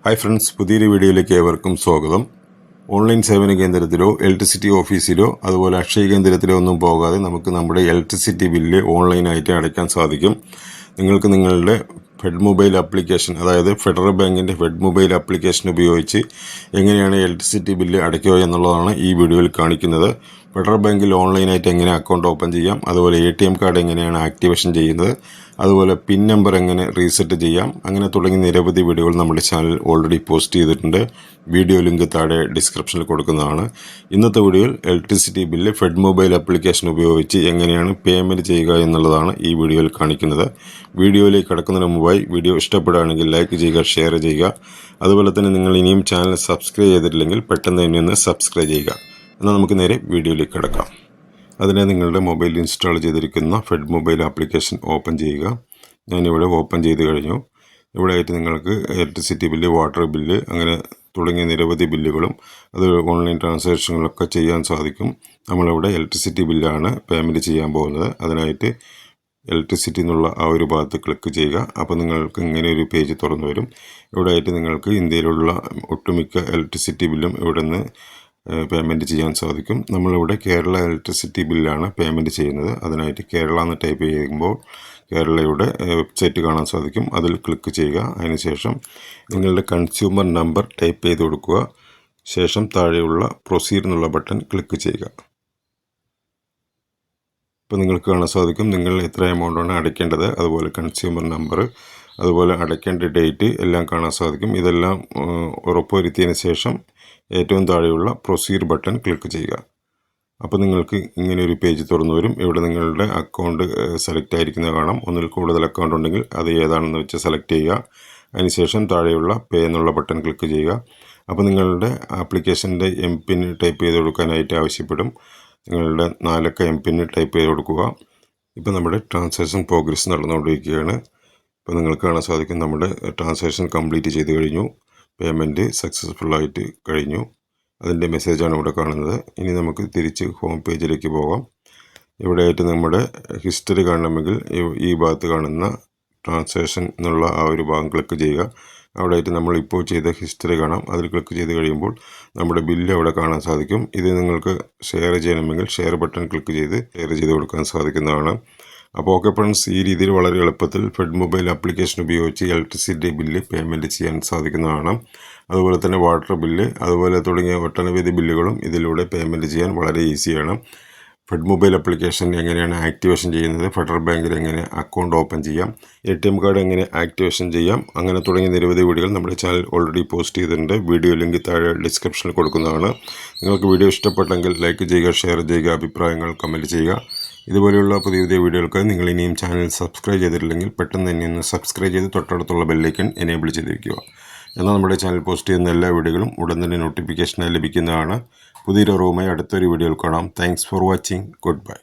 Hi friends, പുതിയൊരു വീഡിയോയിലേക്ക് ഏവർക്കും സ്വാഗതം. ഓൺലൈൻ സേവന കേന്ദ്രത്തിലോ ഇലക്ട്രിസിറ്റി ഓഫീസിലോ അതുപോലെ അക്ഷയ കേന്ദ്രത്തിലോ ഒന്നും പോകാതെ നമുക്ക് നമ്മുടെ ഇലക്ട്രിസിറ്റി ബില്ല് ഓൺലൈനായിട്ട് അടയ്ക്കാൻ സാധിക്കും. നിങ്ങൾക്ക് നിങ്ങളുടെ ഫെഡ് മൊബൈൽ ആപ്ലിക്കേഷൻ, അതായത് ഫെഡറൽ ബാങ്കിൻ്റെ ഫെഡ് മൊബൈൽ ആപ്ലിക്കേഷൻ ഉപയോഗിച്ച് എങ്ങനെയാണ് ഇലക്ട്രിസിറ്റി ബില്ല് അടയ്ക്കുക എന്നുള്ളതാണ് ഈ വീഡിയോയിൽ കാണിക്കുന്നത്. ഫെഡറൽ ബാങ്കിൽ ഓൺലൈനായിട്ട് എങ്ങനെ അക്കൗണ്ട് ഓപ്പൺ ചെയ്യാം, അതുപോലെ ATM കാർഡ് എങ്ങനെയാണ് ആക്ടിവേഷൻ ചെയ്യുന്നത്, അതുപോലെ പിൻ നമ്പർ എങ്ങനെ റീസെറ്റ് ചെയ്യാം, അങ്ങനെ തുടങ്ങി നിരവധി വീഡിയോകൾ നമ്മുടെ ചാനൽ ഓൾറെഡി പോസ്റ്റ് ചെയ്തിട്ടുണ്ട്. വീഡിയോ ലിങ്ക് താഴെ ഡിസ്ക്രിപ്ഷനിൽ കൊടുക്കുന്നതാണ്. ഇന്നത്തെ വീഡിയോയിൽ electricity bill fed mobile application ഉപയോഗിച്ച് എങ്ങനെയാണ് പേയ്മെൻറ്റ് ചെയ്യുക എന്നുള്ളതാണ് ഈ വീഡിയോയിൽ കാണിക്കുന്നത്. വീഡിയോയിലേക്ക് കടക്കുന്നതിന് മുമ്പായി വീഡിയോ ഇഷ്ടപ്പെടുകയാണെങ്കിൽ ലൈക്ക് ചെയ്യുക, ഷെയർ ചെയ്യുക. അതുപോലെ തന്നെ നിങ്ങൾ ഇനിയും ചാനൽ സബ്സ്ക്രൈബ് ചെയ്തിട്ടില്ലെങ്കിൽ പെട്ടെന്ന് തന്നെ ഒന്ന് സബ്സ്ക്രൈബ് ചെയ്യുക. എന്നാൽ നമുക്ക് നേരെ വീഡിയോയിലേക്ക് കടക്കാം. അതിനെ നിങ്ങളുടെ മൊബൈലിൽ ഇൻസ്റ്റാൾ ചെയ്തിരിക്കുന്ന ഫെഡ് മൊബൈൽ ആപ്ലിക്കേഷൻ ഓപ്പൺ ചെയ്യുക. ഞാനിവിടെ ഓപ്പൺ ചെയ്ത് കഴിഞ്ഞു. ഇവിടെ ആയിട്ട് നിങ്ങൾക്ക് ഇലക്ട്രിസിറ്റി ബില്ല്, വാട്ടർ ബില്ല്, അങ്ങനെ തുടങ്ങിയ നിരവധി ബില്ലുകളും അത് ഓൺലൈൻ ട്രാൻസാക്ഷനുകളൊക്കെ ചെയ്യാൻ സാധിക്കും. നമ്മളിവിടെ ഇലക്ട്രിസിറ്റി ബില്ലാണ് പേയ്മെൻറ്റ് ചെയ്യാൻ പോകുന്നത്. അതിനായിട്ട് ഇലക്ട്രിസിറ്റി എന്നുള്ള ആ ഒരു ഭാഗത്ത് ക്ലിക്ക് ചെയ്യുക. അപ്പോൾ നിങ്ങൾക്ക് ഇങ്ങനെ ഒരു പേജ് തുറന്നു വരും. ഇവിടെ ആയിട്ട് നിങ്ങൾക്ക് ഇന്ത്യയിലുള്ള ഒട്ടുമിക്ക ഇലക്ട്രിസിറ്റി ബില്ലും ഇവിടെ നിന്ന് പേയ്മെൻറ്റ് ചെയ്യാൻ സാധിക്കും. നമ്മളിവിടെ കേരള ഇലക്ട്രിസിറ്റി ബില്ലാണ് പേയ്മെൻറ്റ് ചെയ്യുന്നത്. അതിനായിട്ട് കേരള എന്ന് ടൈപ്പ് ചെയ്യുമ്പോൾ കേരളയുടെ വെബ്സൈറ്റ് കാണാൻ സാധിക്കും. അതിൽ ക്ലിക്ക് ചെയ്യുക. അതിനുശേഷം നിങ്ങളുടെ കൺസ്യൂമർ നമ്പർ ടൈപ്പ് ചെയ്ത് കൊടുക്കുക. ശേഷം താഴെയുള്ള പ്രൊസീഡ് എന്നുള്ള ബട്ടൺ ക്ലിക്ക് ചെയ്യുക. ഇപ്പോൾ നിങ്ങൾക്ക് കാണാൻ സാധിക്കും നിങ്ങൾ എത്ര എമൗണ്ടാണ് അടയ്ക്കേണ്ടത്, അതുപോലെ കൺസ്യൂമർ നമ്പർ, അതുപോലെ അടയ്ക്കേണ്ട ഡേറ്റ് എല്ലാം കാണാൻ സാധിക്കും. ഇതെല്ലാം ഉറപ്പുവരുത്തിയതിന് ശേഷം ഏറ്റവും താഴെയുള്ള പ്രൊസീഡ് ബട്ടൺ ക്ലിക്ക് ചെയ്യുക. അപ്പോൾ നിങ്ങൾക്ക് ഇങ്ങനെ ഒരു പേജ് തുറന്നു വരും. ഇവിടെ നിങ്ങളുടെ അക്കൗണ്ട് സെലക്ട് ആയിരിക്കുന്നത് കാണാം. ഒന്നിൽ കൂടുതൽ അക്കൗണ്ട് ഉണ്ടെങ്കിൽ അത് ഏതാണെന്ന് വെച്ച് സെലക്ട് ചെയ്യുക. അതിനുശേഷം താഴെയുള്ള പേ എന്നുള്ള ബട്ടൺ ക്ലിക്ക് ചെയ്യുക. അപ്പോൾ നിങ്ങളുടെ ആപ്ലിക്കേഷൻ്റെ MPIN ടൈപ്പ് ചെയ്ത് കൊടുക്കാനായിട്ട് ആവശ്യപ്പെടും. നിങ്ങളുടെ 4 അക്ക MPIN ടൈപ്പ് ചെയ്ത് കൊടുക്കുക. ഇപ്പോൾ നമ്മുടെ ട്രാൻസാക്ഷൻ പ്രോഗ്രസ് നടന്നുകൊണ്ടിരിക്കുകയാണ്. ഇപ്പോൾ നിങ്ങൾക്ക് കാണാൻ സാധിക്കും നമ്മുടെ ട്രാൻസാക്ഷൻ കംപ്ലീറ്റ് ചെയ്ത് കഴിഞ്ഞു. പേയ്മെൻറ്റ് സക്സസ്ഫുള്ളായിട്ട് കഴിഞ്ഞു. അതിൻ്റെ മെസ്സേജാണ് ഇവിടെ കാണുന്നത്. ഇനി നമുക്ക് തിരിച്ച് ഹോം പേജിലേക്ക് പോകാം. ഇവിടെയായിട്ട് നമ്മുടെ ഹിസ്റ്ററി കാണണമെങ്കിൽ ഈ ഭാഗത്ത് കാണുന്ന ട്രാൻസാക്ഷൻ എന്നുള്ള ആ ഒരു ഭാഗം ക്ലിക്ക് ചെയ്യുക. അവിടെയായിട്ട് നമ്മൾ ഇപ്പോൾ ചെയ്ത ഹിസ്റ്ററി കാണാം. അതിൽ ക്ലിക്ക് ചെയ്ത് കഴിയുമ്പോൾ നമ്മുടെ ബില്ല് അവിടെ കാണാൻ സാധിക്കും. ഇത് നിങ്ങൾക്ക് ഷെയർ ചെയ്യണമെങ്കിൽ ഷെയർ ബട്ടൺ ക്ലിക്ക് ചെയ്ത് ഷെയർ ചെയ്ത് കൊടുക്കാൻ സാധിക്കുന്നതാണ്. അപ്പോൾ ഓക്കെ ഫ്രണ്ട്സ്, ഈ രീതിയിൽ വളരെ എളുപ്പത്തിൽ ഫെഡ് മൊബൈൽ ആപ്ലിക്കേഷൻ ഉപയോഗിച്ച് ഇലക്ട്രിസിറ്റി ബില്ല് പേയ്മെൻറ്റ് ചെയ്യാൻ സാധിക്കുന്നതാണ്. അതുപോലെ തന്നെ വാട്ടർ ബില്ല്, അതുപോലെ തുടങ്ങിയ ഒട്ടനവധി ബില്ലുകളും ഇതിലൂടെ പേയ്മെൻറ്റ് ചെയ്യാൻ വളരെ ഈസിയാണ്. ഫെഡ് മൊബൈൽ ആപ്ലിക്കേഷൻ എങ്ങനെയാണ് ആക്ടിവേഷൻ ചെയ്യുന്നത്, ഫെഡറൽ ബാങ്കിൽ എങ്ങനെ അക്കൗണ്ട് ഓപ്പൺ ചെയ്യാം, ATM കാർഡ് എങ്ങനെ ആക്ടിവേഷൻ ചെയ്യാം, അങ്ങനെ തുടങ്ങിയ നിരവധി വീഡിയോകൾ നമ്മുടെ ചാനൽ ഓൾറെഡി പോസ്റ്റ് ചെയ്തിട്ടുണ്ട്. വീഡിയോ ലിങ്ക് താഴെ ഡിസ്ക്രിപ്ഷനിൽ കൊടുക്കുന്നതാണ്. നിങ്ങൾക്ക് വീഡിയോ ഇഷ്ടപ്പെട്ടെങ്കിൽ ലൈക്ക് ചെയ്യുക, ഷെയർ ചെയ്യുക, അഭിപ്രായങ്ങൾ കമൻറ്റ് ചെയ്യുക. ഇതുപോലെയുള്ള പുതിയ പുതിയ വീഡിയോകൾക്ക് നിങ്ങൾ ഇനിയും ചാനൽ സബ്സ്ക്രൈബ് ചെയ്തിട്ടില്ലെങ്കിൽ പെട്ടെന്ന് തന്നെ ഒന്ന് സബ്സ്ക്രൈബ് ചെയ്ത് തൊട്ടടുത്തുള്ള ബെല്ലൈക്കൺ എനേബിൾ ചെയ്തിരിക്കുക. എന്നാൽ നമ്മുടെ ചാനൽ പോസ്റ്റ് ചെയ്യുന്ന എല്ലാ വീഡിയോകളും ഉടൻ തന്നെ നോട്ടിഫിക്കേഷനായി ലഭിക്കുന്നതാണ്. പുതിയൊരു അറിവുമായി അടുത്തൊരു വീഡിയോയിൽ കാണാം. Thanks for watching. Good bye.